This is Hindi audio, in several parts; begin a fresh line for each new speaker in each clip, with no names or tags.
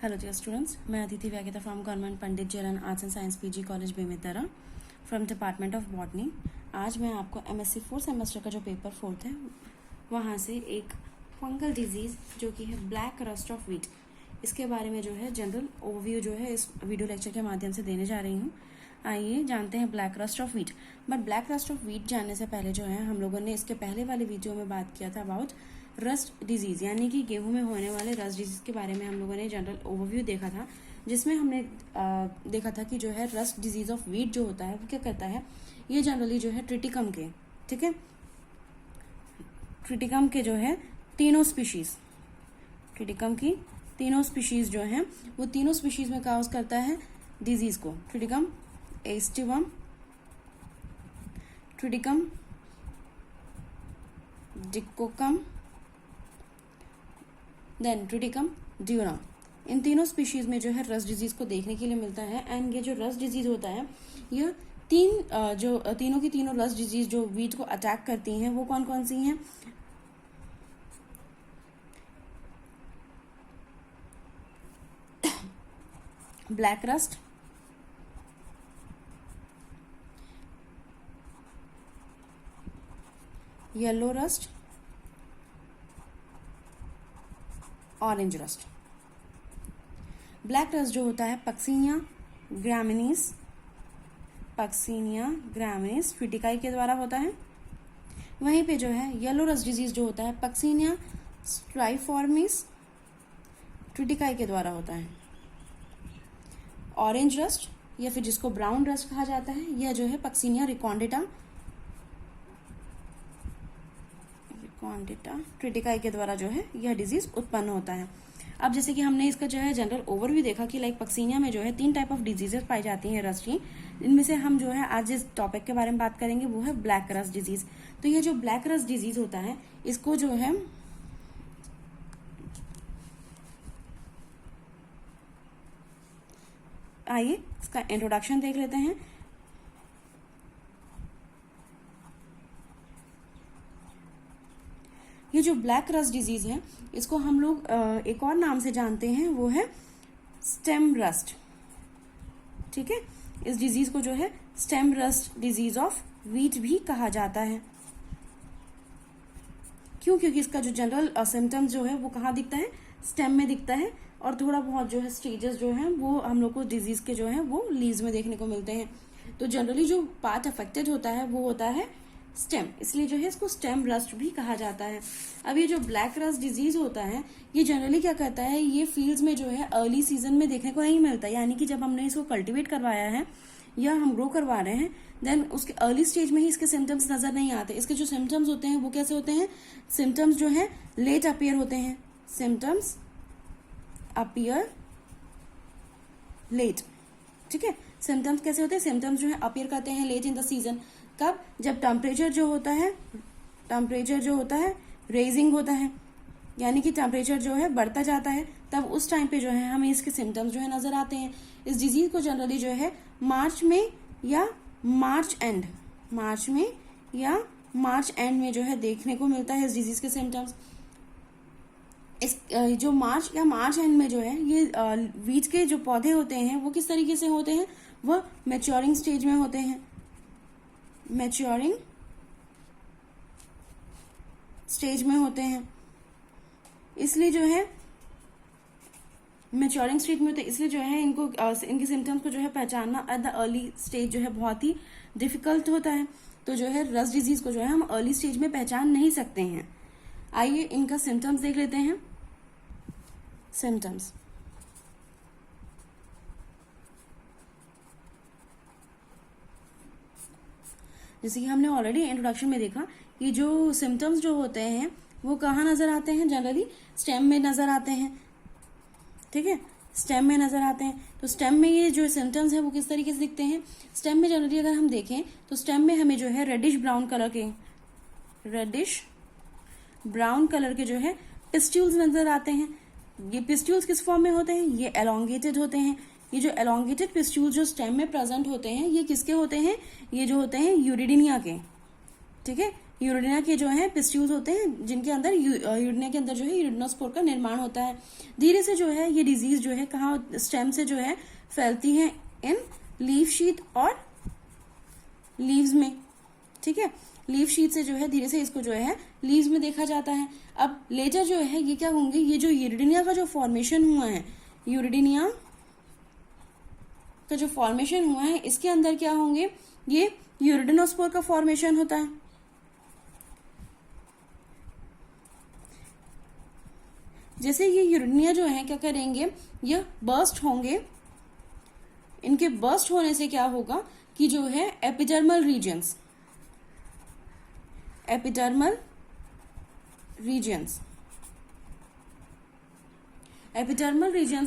हेलो डियर स्टूडेंट्स, मैं Aditi Vyagita from government Pandit Jairam arts and science PG college Bemetara from department of botany. आज मैं आपको एमएससी 4th सेमेस्टर का जो पेपर 4 है वहाँ से एक फंगल डिजीज़ जो कि है ब्लैक रस्ट ऑफ व्हीट, इसके बारे में जो है जनरल ओवरव्यू जो है इस वीडियो लेक्चर के माध्यम से देने जा रही हूँ। आइए जानते हैं black rust of wheat. But black rust of wheat जानने से पहले जो है हम लोगों ने इसके पहले वाले वीडियो में बात किया था अबाउट रस्ट डिजीज़, यानी कि गेहूं में होने वाले रस्ट डिजीज़ के बारे में हम लोगों ने जनरल ओवरव्यू देखा था, जिसमें हमने देखा था कि जो है रस्ट डिजीज़ ऑफ व्हीट जो होता है वो क्या करता है, ये जनरली जो है ट्रिटिकम के, ठीक है, ट्रिटिकम के जो है तीनों स्पीशीज़, ट्रिटिकम की तीनों स्पीशीज़ जो हैं वो तीनों स्पीशीज़ में काउज करता है डिजीज़ को। Triticum aestivum, triticum dicoccum, then triticum durum, इन तीनों स्पीशीज में जो है रस्ट डिजीज को देखने के लिए मिलता है। एंड ये जो रस्ट डिजीज होता है यह तीनों की तीनों रस्ट डिजीज जो व्हीट को अटैक करती हैं वो कौन कौन सी हैं? Black rust, yellow rust, orange rust. Black rust जो होता है पक्सीनिया ग्रामिनीस, पक्सीनिया ग्रामिनीस ट्रिटिकाई के द्वारा होता है। वहीं पे जो है येलो रस्ट डिजीज जो होता है पक्सीनिया स्ट्राइफॉर्मिस ट्रिटिकाई के द्वारा होता है। ऑरेंज रस्ट या फिर जिसको ब्राउन रस्ट कहा जाता है यह जो है पक्सीनिया रिकॉन्डिटा ट्रिटिकाई के द्वारा जो है यह डिजीज उत्पन्न होता है। अब जैसे कि हमने इसका जो है जनरल ओवरव्यू देखा कि लाइक पक्सीनिया में जो है 3 टाइप ऑफ डिजीजेस पाई जाती हैं रस्ट की। इनमें से हम जो है आज जिस टॉपिक के बारे में बात करेंगे वो है ब्लैक रस्ट डिजीज। तो ये जो ब्लैक रस्ट डिजीज होता है इसको जो है आइए इसका इंट्रोडक्शन देख लेते हैं। ये जो ब्लैक रस्ट डिजीज है इसको हम लोग एक और नाम से जानते हैं, वो है स्टेम रस्ट, ठीक है। इस डिजीज को जो है stem rust disease of wheat भी कहा जाता है। क्यों? क्योंकि इसका जो जनरल सिम्टम्स जो है वो कहाँ दिखता है? स्टेम में दिखता है, और थोड़ा बहुत जो है स्टेजेस जो हैं वो हम लोग को डिजीज के जो है वो लीव्स में देखने को मिलते हैं। तो जनरली जो पार्ट अफेक्टेड होता है वो होता है स्टेम, इसलिए जो है इसको स्टेम रस्ट भी कहा जाता है। अब ये जो ब्लैक रस्ट डिजीज होता है ये जनरली क्या करता है, ये फील्ड्स में जो है अर्ली सीजन में देखने को नहीं मिलता, यानी कि जब हमने इसको कल्टीवेट करवाया है या हम ग्रो करवा रहे हैं देन उसके अर्ली स्टेज में ही इसके सिम्टम्स नजर नहीं आते। इसके जो सिम्टम्स होते हैं वो कैसे होते हैं? सिम्टम्स जो है लेट अपीयर होते हैं, सिम्टम्स अपीयर लेट, ठीक है। सिम्टम्स कैसे होते हैं? सिम्टम्स जो है अपीयर करते हैं लेट इन द सीजन। कब? जब टेम्परेचर जो होता है रेजिंग होता है, यानी कि टेम्परेचर जो है बढ़ता जाता है, तब उस टाइम पे जो है हमें इसके सिम्टम्स जो है नजर आते हैं। इस डिजीज को जनरली जो है मार्च में या मार्च एंड में जो है देखने को मिलता है इस डिजीज के सिम्टम्स। इस जो मार्च एंड में जो है ये व्हीट के जो पौधे होते हैं वो किस तरीके से होते हैं? वह मैच्योरिंग स्टेज में होते हैं, मैच्योरिंग स्टेज में होते हैं, इसलिए जो है मैच्योरिंग स्टेज में होते हैं, इसलिए जो है इनको इनके सिम्टम्स को जो है पहचानना एट द अर्ली स्टेज जो है बहुत ही डिफिकल्ट होता है। तो जो है रस्ट डिजीज को जो है हम अर्ली स्टेज में पहचान नहीं सकते हैं। आइए इनका सिम्टम्स देख लेते हैं। सिम्टम्स जैसे कि हमने ऑलरेडी इंट्रोडक्शन में देखा कि जो सिम्टम्स जो होते हैं वो कहाँ नजर आते हैं? जनरली स्टेम में नजर आते हैं, ठीक है, स्टेम में नजर आते हैं। तो स्टेम में ये जो सिम्टम्स है वो किस तरीके से दिखते हैं? स्टेम में जनरली अगर हम देखें तो स्टेम में हमें जो है रेडिश ब्राउन कलर के जो है पिस्ट्यूल्स नजर आते हैं। ये पिस्ट्यूल्स किस फॉर्म में होते हैं? ये एलोंगेटेड होते हैं। ये जो एलोंगेटेड पिस्ट्यूल्स जो स्टेम में प्रेजेंट होते हैं ये किसके होते हैं? ये जो होते हैं यूरिडिनिया के, ठीक है, यूरिडिना के जो है पिस्ट्यूल्स होते हैं, जिनके अंदर यूरिडिना के अंदर जो है यूरिडिनोस्पोर का निर्माण होता है। धीरे से जो है ये डिजीज जो है कहाँ स्टेम से जो है फैलती है, इन लीफ शीट और लीव्स में। ठीक है, लीफ शीट से जो है धीरे से इसको जो है लीव्स में देखा जाता है। अब लेटर जो है ये क्या होंगे, ये जो यूरिडिनिया का जो फॉर्मेशन हुआ है, यूरिडिनिया का जो फॉर्मेशन हुआ है इसके अंदर क्या होंगे, ये यूरिडिनोस्पोर का फॉर्मेशन होता है। जैसे ये यूरिडिनिया जो है क्या करेंगे, ये बर्स्ट होंगे। इनके बर्स्ट होने से क्या होगा कि जो है एपिडर्मल रीजन्स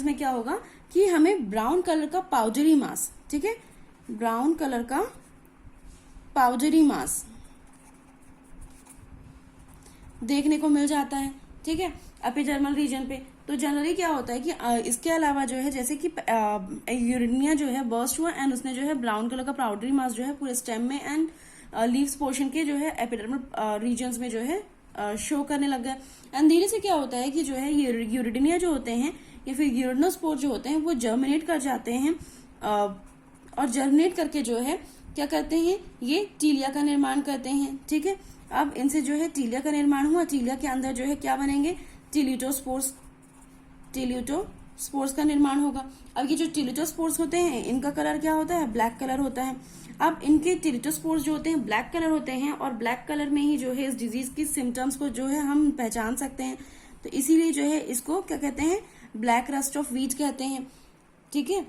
में क्या होगा कि हमें ब्राउन कलर का पाउडरी मास, ठीक है, ब्राउन कलर का पाउडरी मास देखने को मिल जाता है। ठीक है, एपिडर्मल रीजन पे। तो जनरली क्या होता है कि इसके अलावा जो है जैसे कि यूरिडिनिया जो है बर्स्ट हुआ एंड उसने जो है ब्राउन कलर का पाउडरी मास जो है पूरे स्टेम में एंड लीव्स पोर्शन के जो है एपिडर्मल रीजन्स में जो है शो करने लग गया। एंड धीरे से क्या होता है कि जो है यूरिडिनिया जो होते हैं या फिर यूरिडिनोस्पोर जो होते हैं वो जर्मिनेट कर जाते हैं, और जर्मिनेट करके जो है क्या करते हैं, ये टीलिया का निर्माण करते हैं। ठीक है, अब इनसे जो है टीलिया का निर्माण हुआ, टीलिया के अंदर जो है क्या बनेंगे, टिल्यूटोस्पोर्स का निर्माण होगा। अब ये जो टिल्यूटोस्पोर्स होते हैं इनका कलर क्या होता है, ब्लैक कलर होता है। अब इनके टिल्यूटोस्पोर्स जो होते हैं ब्लैक कलर होते हैं, और ब्लैक कलर में ही जो है इस डिजीज की सिम्टम्स को जो है हम पहचान सकते हैं। तो इसीलिए जो है इसको क्या कहते हैं, ब्लैक रस्ट ऑफ व्हीट कहते हैं। ठीक है,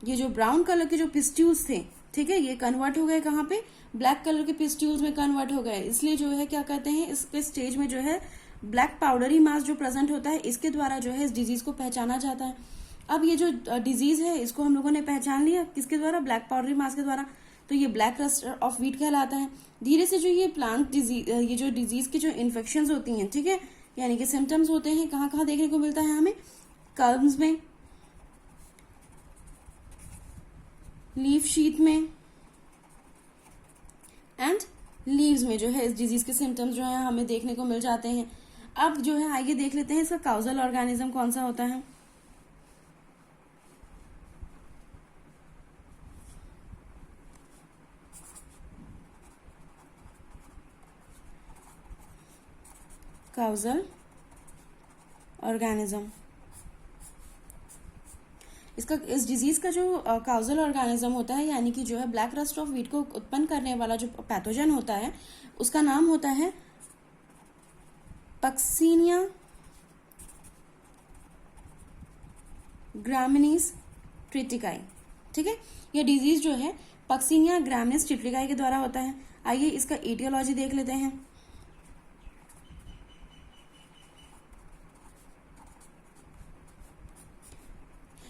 ये जो ब्राउन कलर के जो पिस्ट्यूल्स थे, ठीक है, ये कन्वर्ट हो गए कहाँ पे, ब्लैक कलर के पिस्ट्यूल्स में कन्वर्ट हो गए। इसलिए जो है क्या कहते हैं, इसके स्टेज में जो है ब्लैक पाउडरी मास जो प्रेजेंट होता है इसके द्वारा जो है इस डिजीज को पहचाना जाता है। अब ये जो डिजीज है इसको हम लोगों ने पहचान लिया किसके द्वारा, ब्लैक पाउडरी मास के द्वारा। तो ये ब्लैक रस्ट ऑफ व्हीट कहलाता है। धीरे से जो ये प्लांट डिजीज, ये जो डिजीज की जो इन्फेक्शंस होती हैं, ठीक है, यानी कि सिम्टम्स होते हैं, कहाँ कहाँ देखने को मिलता है हमें, कल्म्स में, लीफ शीट में एंड लीव्स में जो है इस डिजीज के सिम्टम्स जो है हमें देखने को मिल जाते हैं। अब जो है आइए देख लेते हैं इसका काउजल ऑर्गेनिज्म कौन सा होता है। काउजल ऑर्गेनिज्म, इसका इस डिजीज का जो काउजल ऑर्गेनिज्म होता है, यानी कि जो है ब्लैक रस्ट ऑफ व्हीट को उत्पन्न करने वाला जो पैथोजन होता है उसका नाम होता है पक्सिनिया ग्रामिनीस ट्रिटिकाई। ठीक है, यह डिजीज जो है पक्सिनिया ग्रामिनीस ट्रिटिकाई के द्वारा होता है। आइए इसका एटियोलॉजी देख लेते हैं।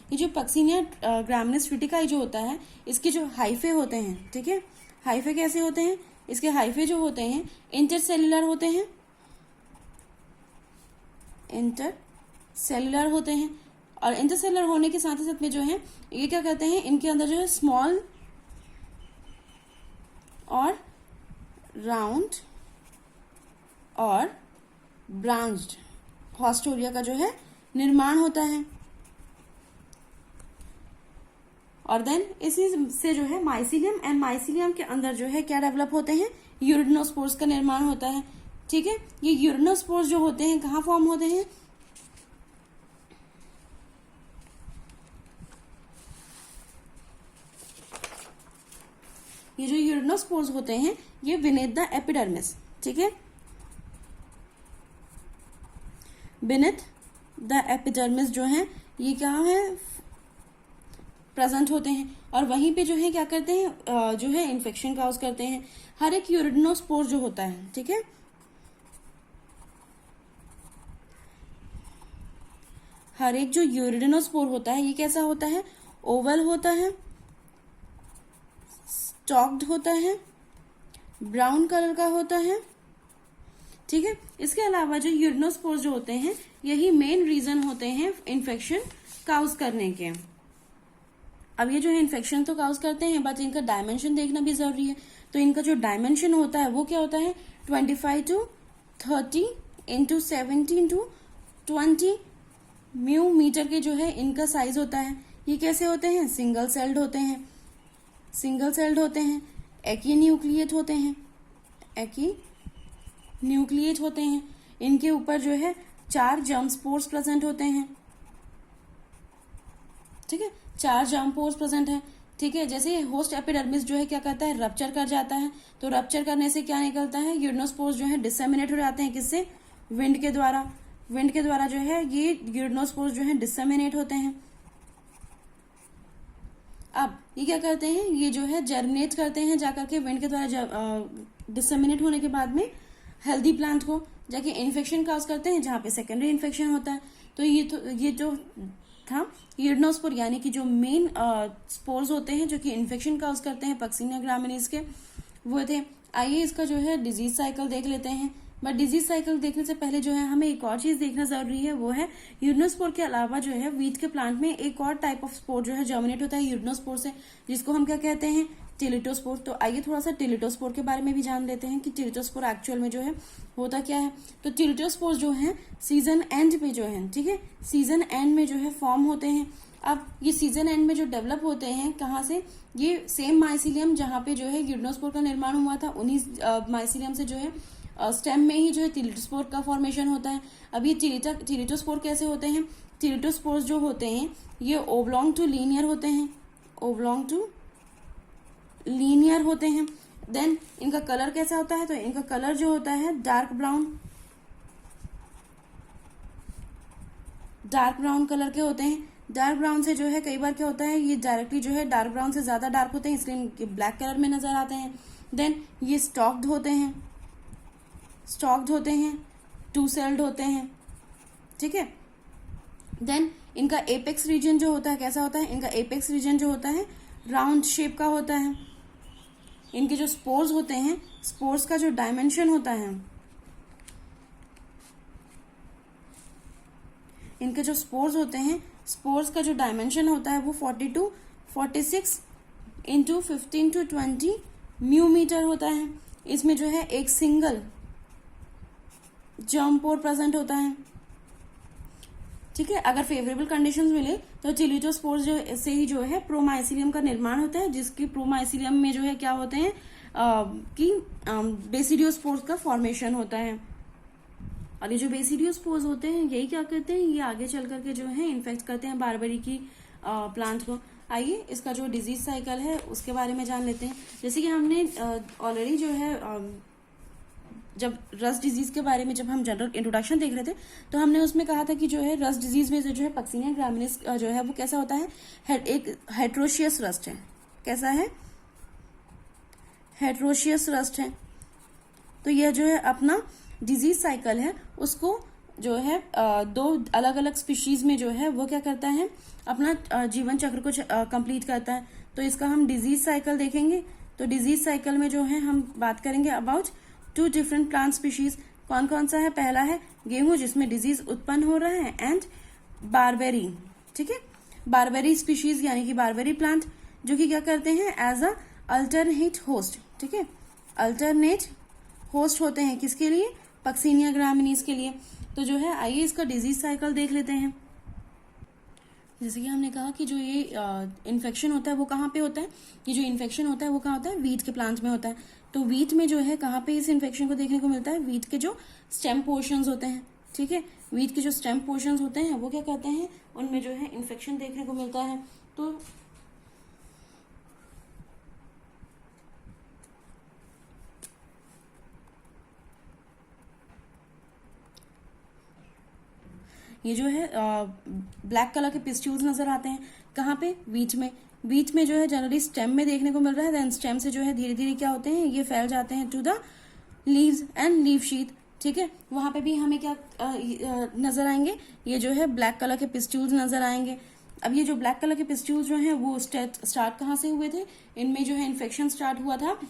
ये जो पक्सिनिया ग्रामिनीस ट्रिटिकाई जो होता है इसके जो हाइफे होते हैं, ठीक है, हाइफे कैसे होते हैं, इसके हाइफे जो होते हैं इंटरसेल्युलर होते हैं, इंटरसेल्युलर होते हैं। और इंटरसेल्युलर होने के साथ ही साथ में जो है ये क्या कहते हैं, इनके अंदर जो है स्मॉल और राउंड और ब्रांच्ड हॉस्टोरिया का जो है निर्माण होता है। और देन इसी से जो है माइसिलियम एंड माइसिलियम के अंदर जो है क्या डेवलप होते हैं, यूरिडिनोस्पोर्स का निर्माण होता है। ठीक है, ये यूरिडिनोस्पोर्स जो होते हैं कहाँ फॉर्म होते हैं, ये जो यूरिडिनोस्पोर्स होते हैं ये विनेथ द एपिडर्मिस, ठीक है, विनेथ द एपिडर्मिस जो है ये क्या है, प्रेजेंट होते हैं। और वहीं पे जो है क्या करते हैं, जो है इन्फेक्शन काउज करते हैं। हर एक यूरिडिनोस्पोर जो होता है, ठीक है, हर एक जो यूरिडिनोस्पोर होता है ये कैसा होता है, ओवल होता है, स्टॉक्ड होता है, ब्राउन कलर का होता है। ठीक है, इसके अलावा जो यूरिडिनोस्पोर जो होते हैं यही मेन रीजन होते हैं इन्फेक्शन काउज करने के। अब ये जो है इन्फेक्शन तो काउज करते हैं बट इनका डायमेंशन देखना भी जरूरी है। तो इनका जो डायमेंशन होता है वो क्या होता है 25 to 30 into 70 into 20 mu metre के जो है इनका साइज होता है। ये कैसे होते हैं, सिंगल सेल्ड होते हैं, सिंगल सेल्ड होते हैं, एक्यून्यूक्लिएट होते हैं, एक्यून्यूक्लिएट होते हैं। इनके ऊपर जो है 4 जर्म स्पोर्स प्रेजेंट होते हैं, ठीक है, 4 जर्म पोर्स प्रेजेंट है, ठीक है। जैसे होस्ट एपिडर्मिस जो है क्या करता है, रप्चर कर जाता है, तो रप्चर करने से क्या निकलता है, यूरिनोस्पोर्स जो है डिसेमिनेट हो जाते हैं, किससे, विंड के द्वारा, विंड के द्वारा जो है ये यूरिनोस्पोर्स जो है डिसेमिनेट होते हैं। अब ये क्या करते हैं, ये जो है जर्मिनेट करते हैं जाकर के विंड के द्वारा डिसेमिनेट होने के बाद में हेल्दी प्लांट को जाके इन्फेक्शन काज करते हैं, जहाँ पे सेकेंडरी इन्फेक्शन होता है। तो ये जो था यूरिनोस्पोर यानी कि जो मेन स्पोर्स होते हैं जो कि इन्फेक्शन काज करते हैं पक्सिनिया ग्रामिनीज के, वो थे। आइए इसका जो है डिजीज साइकिल देख लेते हैं। बट डिजीज साइकिल देखने से पहले जो है हमें एक और चीज देखना जरूरी है, वो है यूरिनोस्पोर के अलावा जो है वीट के प्लांट में एक और टाइप ऑफ स्पोर जो है जर्मिनेट होता है यूरिनोस्पोर से, जिसको हम क्या कहते हैं, टिलिटोस्पोर। तो आइए थोड़ा सा टिलिटोस्पोर के बारे में भी जान लेते हैं कि टिलिटोस्पोर एक्चुअल में जो है होता क्या है। तो टिलिटोस्पोर जो है सीजन एंड में जो है, ठीक है, सीजन एंड में जो है फॉर्म होते हैं। अब ये सीजन एंड में जो डेवलप होते हैं कहाँ से, ये सेम माइसिलियम जहाँ पे जो है यूरिनोस्पोर का निर्माण हुआ था, उन्हीं माइसिलियम से जो है स्टेम में ही जो है टिलिटोस्पोर का फॉर्मेशन होता है। अब ये टिलिटोस्पोर कैसे होते हैं, टिलिटोस्पोर जो होते हैं ये ओब्लॉन्ग टू लीनियर होते हैं, ओब्लॉन्ग टू लीनियर होते हैं। देन इनका कलर कैसा होता है, तो इनका कलर जो होता है dark brown, dark brown colour के होते हैं। डार्क ब्राउन से जो है कई बार क्या होता है, ये डायरेक्टली जो है डार्क ब्राउन से ज्यादा डार्क होते हैं, इसलिए इनके ब्लैक कलर में नजर आते हैं। देन ये स्टॉक्ड होते हैं, स्टॉक्ड होते हैं, 2 सेल्ड होते हैं, ठीक है। देन इनका एपेक्स रीजन जो होता है कैसा होता है, इनका एपेक्स रीजन जो होता है राउंड शेप का होता है। इनके जो स्पोर्स होते हैं, स्पोर्स का जो डायमेंशन होता है, इनके जो स्पोर्स होते हैं, स्पोर्स का जो डायमेंशन होता है वो 42, 46 इंटू 15 to 20 म्यू मीटर होता है। इसमें जो है एक सिंगल जर्म पोर प्रेजेंट होता है, ठीक है। अगर फेवरेबल कंडीशंस मिले तो टिलिटोस्पोर्स जो से ही जो है प्रोमाइसिलियम का निर्माण होता है, जिसकी प्रोमाइसिलियम में जो है क्या होते हैं कि बेसिडियोस्पोर्स का फॉर्मेशन होता है। और ये जो बेसिडियोस्पोर्स होते हैं यही क्या करते हैं, ये आगे चल करके जो है इन्फेक्ट करते हैं बारबेरी की प्लांट को। आइए इसका जो डिजीज साइकिल है उसके बारे में जान लेते हैं। जैसे कि हमने ऑलरेडी जो है जब रस्ट डिजीज के बारे में जब हम जनरल इंट्रोडक्शन देख रहे थे तो हमने उसमें कहा था कि जो है रस्ट डिजीज में से जो है पक्सिनिया ग्रामिनिस जो है वो कैसा होता है, एक हेट्रोशियस रस्ट है। कैसा है, हेट्रोशियस रस्ट है। तो यह जो है अपना डिजीज साइकिल है उसको जो है 2 अलग अलग स्पीशीज में जो है वो क्या करता है, अपना जीवन चक्र को कंप्लीट करता है। तो इसका हम डिजीज साइकिल देखेंगे। तो डिजीज साइकिल में जो है हम बात करेंगे अबाउट 2 डिफरेंट प्लांट स्पीशीज। कौन कौन सा है, पहला है गेहूं जिसमें डिजीज उत्पन्न हो रहा है, एंड बारबेरी, ठीक है, बारबेरी स्पीशीज यानी कि बारबेरी प्लांट जो कि क्या करते हैं एज अ अल्टरनेट होस्ट, ठीक है, अल्टरनेट होस्ट होते हैं किसके लिए, पक्सिनिया ग्रामिनीज के लिए। तो जो है आइए इसका डिजीज साइकिल देख लेते हैं। जैसे कि हमने कहा कि जो ये इन्फेक्शन होता है वो कहाँ पे होता है, ये जो इन्फेक्शन होता है वो कहाँ होता है, वीट के प्लांट में होता है। तो वीट में जो है कहाँ पे इस इन्फेक्शन को देखने को मिलता है, वीट के जो स्टेम पोर्शंस होते हैं, ठीक है, वीट के जो स्टेम पोर्शंस होते हैं वो क्या कहते हैं, उनमें जो है इन्फेक्शन देखने को मिलता है। तो ये जो है ब्लैक कलर के पिस्ट्यूल्स नजर आते हैं कहाँ पे, वीट में। वीट में जो है जनरली स्टेम में देखने को मिल रहा है। देन स्टेम से जो है धीरे धीरे क्या होते हैं, ये फैल जाते हैं to the leaves and leaf sheet, ठीक है। वहां पे भी हमें क्या नजर आएंगे, ये जो है ब्लैक कलर के पिस्ट्यूल्स नजर आएंगे। अब ये जो ब्लैक कलर के पिस्ट्यूल्स जो हैं वो स्टार्ट कहाँ से हुए थे, इनमें जो है इन्फेक्शन स्टार्ट हुआ था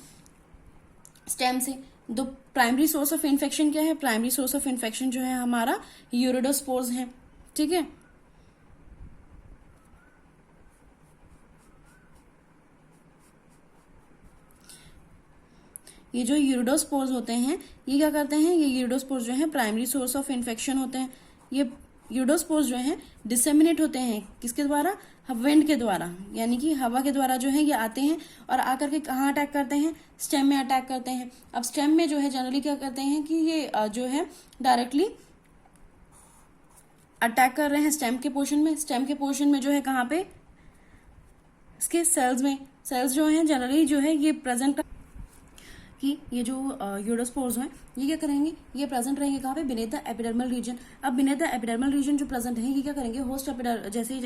स्टेम से। दो प्राइमरी सोर्स ऑफ इन्फेक्शन क्या है, प्राइमरी सोर्स ऑफ इन्फेक्शन जो है हमारा यूरिडोस्पोर्स है, ठीक है। ये जो यूरिडोस्पोर्स होते हैं ये क्या करते हैं, ये यूरिडोस्पोर्स जो है प्राइमरी सोर्स ऑफ इन्फेक्शन होते हैं। ये यूरिडोस्पोर्स जो है डिसेमिनेट होते हैं किसके द्वारा, विंड के द्वारा, यानी कि हवा के द्वारा जो है ये आते हैं और आकर के कहाँ अटैक करते हैं, स्टेम में अटैक करते हैं। अब स्टेम में जो है जनरली क्या करते हैं कि ये जो है डायरेक्टली अटैक कर रहे हैं स्टेम के पोर्शन में। स्टेम के पोर्शन में जो है कहाँ पे, इसके सेल्स में। सेल्स जो है जनरली जो है ये प्रेजेंट कि ये जो यूरिडोस्पोर्स हैं ये क्या करेंगे, ये प्रेजेंट रहेंगे कहाँ पे, बिनेथ द एपिडर्मल रीजन। अब बिनेथ द एपिडर्मल रीजन जो प्रेजेंट है ये क्या करेंगे, होस्ट जैसे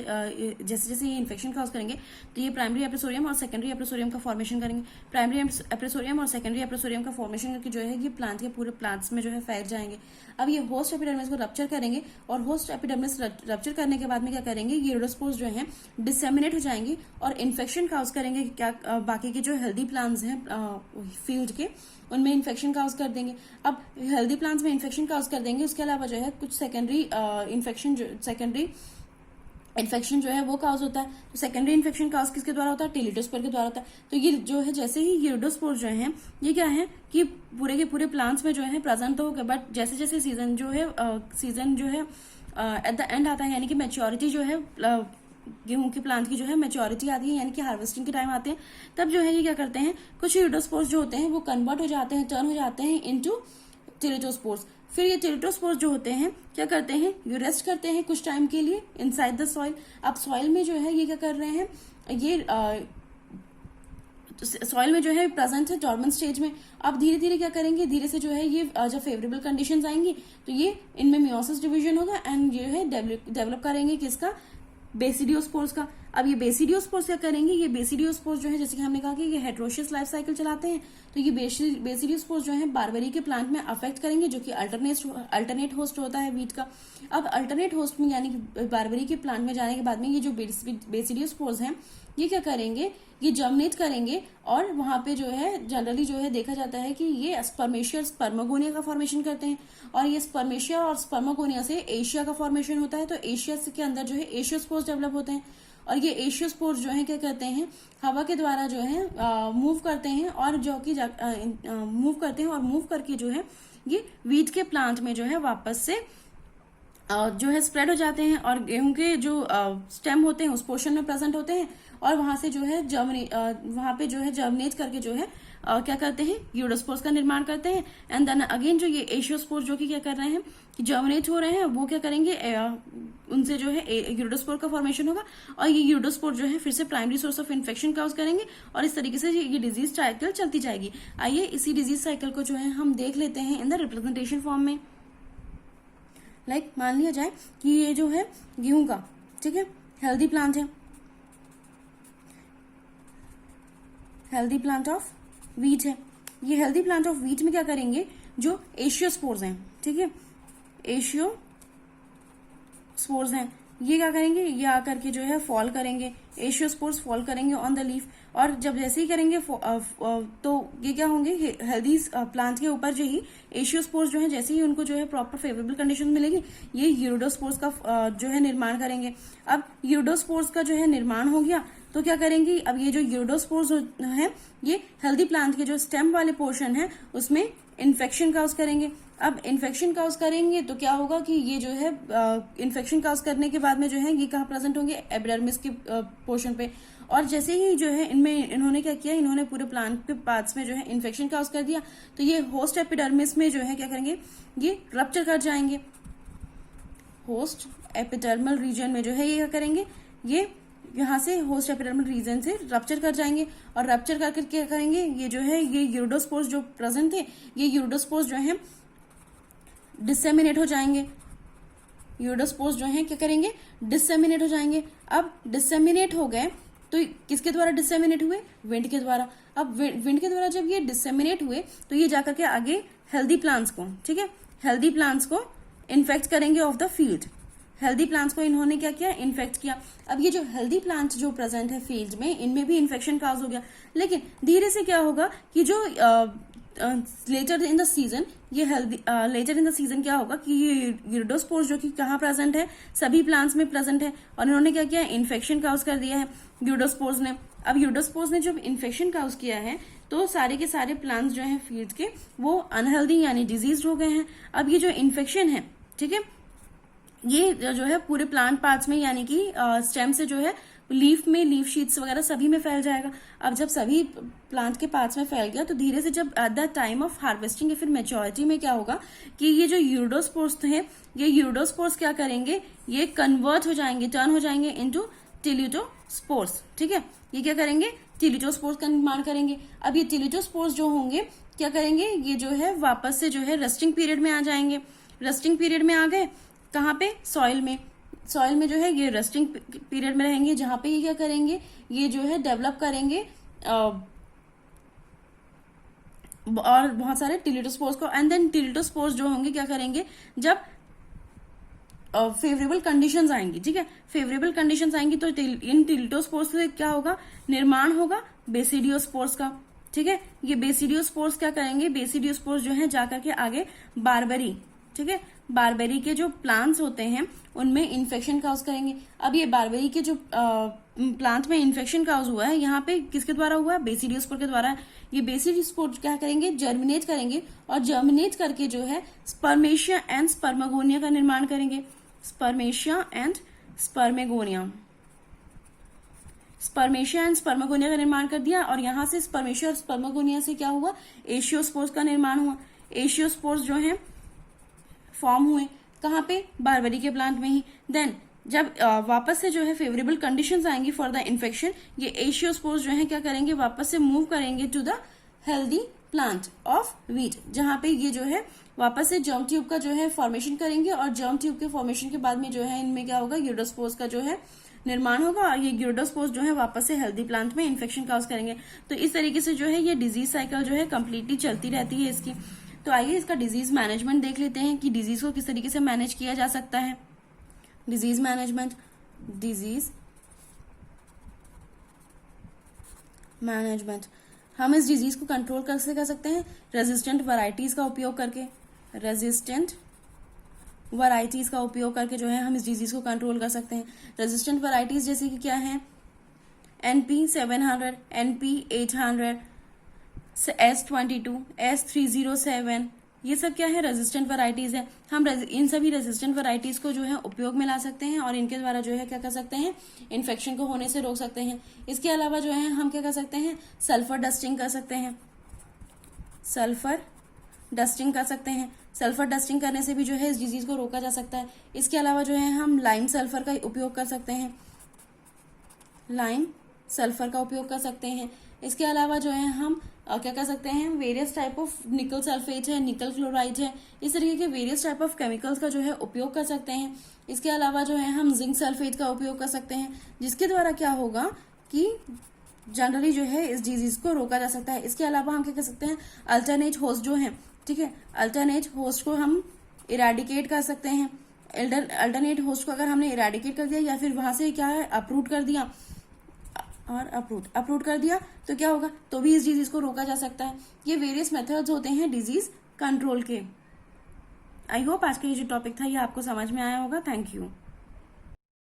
जैसे ये इन्फेक्शन काज करेंगे तो ये प्राइमरी एपिसोरियम और सेकेंडरी एपिसोरियम का फॉर्मेशन करेंगे। प्राइमरी एपिसोरियम और सेकेंडरी एपिसोरियम का फॉर्मेशन करके जो है ये प्लांट के पूरे प्लांट्स में जो है फैल जाएंगे। अब ये होस्ट एपिडर्मिस को रप्चर करेंगे और होस्ट एपिडर्मिस रप्चर करने के बाद में क्या करेंगे, ये यूरिडोस्पोर्स जो है डिसेमिनेट हो जाएंगे और इन्फेक्शन काज करेंगे। क्या बाकी के जो हेल्दी प्लांट्स हैं फील्ड के उनमें इन्फेक्शन काज कर देंगे। अब हेल्दी प्लांट्स में इन्फेक्शन काज कर देंगे, उसके अलावा जो है कुछ सेकेंडरी इन्फेक्शन जो है वो काज होता है। तो सेकेंडरी इन्फेक्शन काज किसके द्वारा होता है, टेलिडोस्पोर के द्वारा होता है। तो ये जो है जैसे ही यूरिडोस्पोर जो है ये क्या है कि पूरे के पूरे प्लांट्स में जो है प्रेजेंट तो हो गए, बट जैसे जैसे सीजन जो है एट द एंड आता है, यानी कि मैच्योरिटी जो है गेहूं के प्लांट की जो है मैच्योरिटी आती है, यानी कि हार्वेस्टिंग के टाइम आते हैं, तब जो है ये क्या करते हैं, कुछ यूरिडोस्पोर्स जो होते हैं वो कन्वर्ट हो जाते हैं, टर्न हो जाते हैं इनटू टेलिडोस्पोर्स। फिर ये टेलिडोस्पोर्स जो होते हैं क्या करते हैं, ये रेस्ट करते हैं कुछ टाइम के लिए इनसाइड द सॉइल। अब सॉइल में जो है ये क्या कर रहे हैं, ये सॉइल में जो है प्रेजेंट है डॉर्मेंट स्टेज में। अब धीरे धीरे क्या करेंगे, धीरे से जो है ये जब फेवरेबल कंडीशंस आएंगी तो ये इनमें मियोसिस डिवीजन होगा एंड ये है डेवलप करेंगे किसका, बेसिडियोस्पोर्स का। अब ये बेसिडियोस्पोर्स क्या करेंगे, ये बेसिडियोस्पोर्स जो है जैसे कि हमने कहा कि ये हेट्रोशियस लाइफ साइकिल चलाते हैं, तो ये बेसिडियोस्पोर्स जो है बारबेरी के प्लांट में अफेक्ट करेंगे, जो कि अल्टरनेट होस्ट होता है वीट का। अब अल्टरनेट होस्ट में यानी कि बारबेरी के प्लांट में जाने के बाद में ये जो बेसिडियोस्पोर्स हैं ये क्या करेंगे, ये जर्मिनेट करेंगे और वहां पे जो है जनरली जो है देखा जाता है कि ये स्पर्मेशिया और स्पर्मागोनिया का फॉर्मेशन करते हैं और ये स्पर्मेशिया और स्पर्मागोनिया से एशिया का फॉर्मेशन होता है। तो एशिया के अंदर जो है एशियोस्पोर्स डेवलप होते हैं और ये एशियोस्पोर्स जो है क्या कहते हैं, हवा के द्वारा जो है मूव करते हैं और जो कि मूव करते हैं और मूव करके जो है ये वीट के प्लांट में जो है वापस से जो है स्प्रेड हो जाते हैं और गेहूं के जो स्टेम होते हैं उस पोर्शन में प्रेजेंट होते हैं और वहां से जो है वहां पे जो है जर्मिनेट करके जो है क्या करते हैं, यूरिडोस्पोर्स का निर्माण करते हैं। एंड देन अगेन जो ये एशियोस्पोर्स जो कि क्या कर रहे हैं कि जर्मिनेट हो रहे हैं, वो क्या करेंगे, उनसे जो है यूरिडोस्पोर का फॉर्मेशन होगा और ये यूरिडोस्पोर जो है फिर से प्राइमरी सोर्स ऑफ इन्फेक्शन काज करेंगे और इस तरीके से ये डिजीज साइकिल चलती जाएगी। आइए इसी डिजीज साइकिल को जो है हम देख लेते हैं इन द रिप्रेजेंटेशन फॉर्म में। लाइक मान लिया जाए कि ये जो है गेहूं का, ठीक है, हेल्दी प्लांट है, हेल्दी प्लांट ऑफ वीट है। ये हेल्दी प्लांट ऑफ वीट में क्या करेंगे, जो एशियोस्पोर्स हैं, ठीक है, एशियोस्पोर्स हैं, ये क्या करेंगे, ये आकर के जो है फॉल करेंगे, एशियोस्पोर्स फॉल करेंगे ऑन द लीफ और जब जैसे ही करेंगे तो ये क्या होंगे, हेल्दी प्लांट के ऊपर जो ही एशियोस्पोर्स जो है जैसे ही उनको जो है प्रॉपर फेवरेबल कंडीशन मिलेगी ये यूरिडोस्पोर्स का जो है निर्माण करेंगे। अब यूरिडोस्पोर्स का जो है निर्माण हो गया तो क्या करेंगी, अब ये जो यूरिडोस्पोर्स है ये हेल्दी प्लांट के जो स्टेम वाले पोर्शन है उसमें इन्फेक्शन काज करेंगे। अब इन्फेक्शन काज करेंगे तो क्या होगा कि ये जो है इन्फेक्शन काज करने के बाद में जो है ये कहाँ प्रेजेंट होंगे, एपिडर्मिस के पोर्शन पे। और जैसे ही जो है इनमें इन्होंने क्या किया, इन्होंने पूरे प्लांट के पार्ट्स में जो है इन्फेक्शन काज कर दिया तो ये होस्ट एपिडर्मिस में जो है क्या करेंगे, ये रप्चर कर जाएंगे। होस्ट एपिडर्मल रीजन में जो है ये क्या करेंगे, ये यहाँ से होस्ट एपिडर्मल रीजन से रप्चर कर जाएंगे और रप्चर करके क्या करेंगे, ये जो है ये यूरिडोस्पोर्स जो प्रेजेंट थे ये यूरिडोस्पोर्स जो है डिसेमिनेट हो जाएंगे। यूरिडोस्पोर्स जो है क्या करेंगे, डिसेमिनेट हो जाएंगे। अब डिसेमिनेट हो गए तो किसके द्वारा डिसेमिनेट हुए, विंड के द्वारा। अब विंड के द्वारा जब ये डिसेमिनेट हुए तो ये जाकर के आगे हेल्दी प्लांट्स को, ठीक है, हेल्दी प्लांट्स को इन्फेक्ट करेंगे of the field. Healthy plants को इन्होंने क्या किया, इन्फेक्ट किया। अब ये जो हेल्दी प्लांट जो प्रेजेंट है फील्ड में इनमें भी इन्फेक्शन काज हो गया, लेकिन धीरे से क्या होगा कि जो लेटर इन द सीजन ये healthy later in the season क्या होगा कि ये गिर्डोस्पोर्स जो कि कहाँ प्रेजेंट है, सभी प्लांट्स में प्रेजेंट है, और इन्होंने क्या किया, इन्फेक्शन काउज कर दिया है गिर्डोस्पोर्स ने। अब गिर्डोस्पोर्स ने जब इन्फेक्शन काउज किया है तो सारे के सारे प्लांट्स जो हैं फील्ड के वो अनहेल्दी यानी डिजीज हो गए हैं। अब ये जो इन्फेक्शन है, ठीक है, ये जो है पूरे प्लांट पार्ट्स में यानी कि स्टेम से जो है लीफ में, लीफ शीट्स वगैरह सभी में फैल जाएगा। अब जब सभी प्लांट के पार्ट्स में फैल गया तो धीरे से जब at the time of harvesting या फिर मेच्योरिटी में क्या होगा कि ये जो यूरिडोस्पोर्स हैं, ये यूरिडोस्पोर्स क्या करेंगे, ये कन्वर्ट हो जाएंगे, टर्न हो जाएंगे इनटू टिलिटोस्पोर्स। ठीक है, ये क्या करेंगे, टिलिटोस्पोर्स का निर्माण करेंगे। अब ये टिलिटोस्पोर्स जो होंगे क्या करेंगे, ये जो है वापस से जो है रेस्टिंग पीरियड में आ जाएंगे। रेस्टिंग पीरियड में आ गए कहाँ पे, सॉइल में। सॉइल में जो है ये रेस्टिंग पीरियड में रहेंगे, जहां पे ये क्या करेंगे, ये जो है डेवलप करेंगे और बहुत सारे टिलिटोस्पोर्स को। एंड देन टिलिटोस्पोर्स जो होंगे क्या करेंगे, जब फेवरेबल कंडीशंस आएंगी, ठीक है, फेवरेबल कंडीशंस आएंगी तो इन टिलिटोस्पोर्स से क्या होगा, निर्माण होगा बेसिडियोस्पोर्स का। ठीक है, ये बेसिडियोस्पोर्स क्या करेंगे, बेसिडियोस्पोर्स जो है जाकर के आगे बारबेरी, ठीक है, बारबेरी के जो प्लांट्स होते हैं उनमें इन्फेक्शन काउज करेंगे। अब ये बारबेरी के जो प्लांट में इन्फेक्शन काउज हुआ है, यहाँ पे किसके द्वारा हुआ है, बेसिडियोस्पोर के द्वारा। ये बेसिडियोस्पोर क्या करेंगे, जर्मिनेट करेंगे, और जर्मिनेट करके जो है स्पर्मेशिया एंड स्पर्मेगोनिया का निर्माण करेंगे। स्पर्मेशिया एंड स्पर्मेगोनिया, स्पर्मेशिया एंड स्पर्मेगोनिया का निर्माण कर दिया, और यहाँ से स्पर्मेशिया और स्पर्मेगोनिया से क्या हुआ, एशियोस्पोर्स का निर्माण हुआ। एशियोस्पोर्स जो है फॉर्म हुए कहाँ पे, बारबेरी के प्लांट में ही। देन जब वापस से जो है फेवरेबल कंडीशंस आएंगी फॉर द इन्फेक्शन, ये एशियोस्पोर्स जो है क्या करेंगे, वापस से मूव करेंगे to the healthy plant of wheat, जहां पे ये जो है वापस से जर्म ट्यूब का जो है फॉर्मेशन करेंगे, और जर्म ट्यूब के फॉर्मेशन के बाद में जो है इनमें क्या होगा, गिर्डोस्पोर्स का जो है निर्माण होगा, और ये गिर्डोस्पोर्स जो है वापस से हेल्दी प्लांट में इन्फेक्शन काउज करेंगे। तो इस तरीके से जो है ये डिजीज साइकिल जो है कंप्लीटली चलती रहती है इसकी। तो आइए इसका डिजीज मैनेजमेंट देख लेते हैं कि डिजीज को किस तरीके से मैनेज किया जा सकता है। डिजीज मैनेजमेंट, डिजीज मैनेजमेंट, हम इस डिजीज को कंट्रोल कैसे कर सकते हैं, रेजिस्टेंट वैरायटीज का उपयोग करके। रेजिस्टेंट वैरायटीज का उपयोग करके जो है हम इस डिजीज को कंट्रोल कर सकते हैं। रेजिस्टेंट वैरायटीज जैसे कि क्या है, NP700, NP800, S22, S307, ये सब क्या है, रेजिस्टेंट वैरायटीज है। हम इन सभी रेजिस्टेंट वैरायटीज को जो है उपयोग में ला सकते हैं, और इनके द्वारा जो है क्या कर सकते हैं, इन्फेक्शन को होने से रोक सकते हैं। इसके अलावा जो है हम क्या कर सकते हैं, सल्फर डस्टिंग कर सकते हैं। सल्फर डस्टिंग कर सकते हैं। सल्फर डस्टिंग करने से भी जो है इस डिजीज को रोका जा सकता है। इसके अलावा जो है हम लाइम सल्फर का उपयोग कर सकते हैं, लाइम सल्फर का उपयोग कर सकते हैं। इसके अलावा जो है हम क्या कर सकते हैं, वेरियस टाइप ऑफ निकल सल्फेट है, निकल क्लोराइड है, इस तरीके के वेरियस टाइप ऑफ केमिकल्स का जो है उपयोग कर सकते हैं। इसके अलावा जो है हम जिंक सल्फेट का उपयोग कर सकते हैं, जिसके द्वारा क्या होगा कि जनरली जो है इस डिजीज को रोका जा सकता है। इसके अलावा हम क्या कर सकते हैं, अल्टरनेट होस्ट जो है, ठीक है, अल्टरनेट होस्ट को हम इरेडिकेट कर सकते हैं। अल्टरनेट होस्ट को अगर हमने इरेडिकेट कर दिया या फिर वहां से क्या है अप्रूट कर दिया, और अप्रूट कर दिया तो क्या होगा, तो भी इस डिजीज को रोका जा सकता है। ये वेरियस मेथड्स होते हैं डिजीज कंट्रोल के। आई होप आज का ये जो टॉपिक था ये आपको समझ में आया होगा। Thank you.